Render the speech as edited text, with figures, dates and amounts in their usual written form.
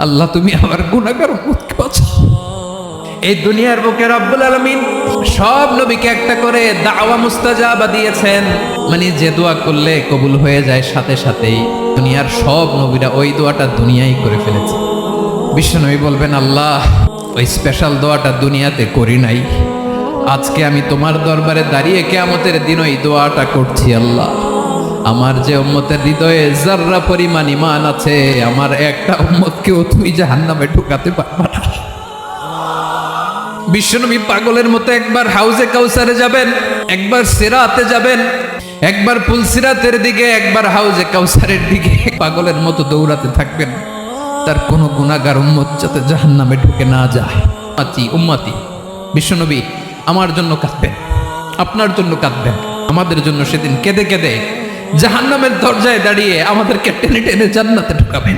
আল্লাহ তুমি আমার গুনাহগার উম্মতকে বাঁচাও। এই দুনিয়ার বুকে রব্বুল আলামিন সব নবীকে একটা করে দাওয়া মুস্তাজাবা দিয়েছেন, মানে যে দোয়া করলে কবুল হয়ে যায় সাথে সাথেই। দুনিয়ার সব নবীরা ওই দোয়াটা দুনিয়ায় করে ফেলেছে। বিশ্বনবী বলবেন, আল্লাহ ওই স্পেশাল দোয়াটা দুনিয়াতে করি নাই, আজকে আমি তোমার দরবারে দাঁড়িয়ে কিয়ামতের দিন ওই দোয়াটা করছি। আল্লাহ আমার যে উম্মতের হৃদয়ে যাররা পরিমাণ ঈমান আছে, আমার একটা উম্মতকেও তুমি জাহান্নামে ঢুকাতে পারবা না। বিশ্বনবী পাগলের মতো একবার হাউজে কাউসারে যাবেন, একবার সিরাতে যাবেন, একবার পুলসিরাতের দিকে, একবার হাউজে কাউসারের দিকে পাগলের মতো দৌড়াতে থাকবেন, তার কোনো গুনাহগার উম্মত যাতে জাহান্নামে ঢুকে না যায়। উম্মতি বিশ্বনবী আমার জন্য কাঁদবেন, আপনার জন্য কাঁদবেন, আমাদের জন্য সেদিন কেঁদে কেঁদে জাহান্নামের দরজায় দাঁড়িয়ে আমাদেরকে টেনে টেনে জান্নাতে ঢুকাবেন।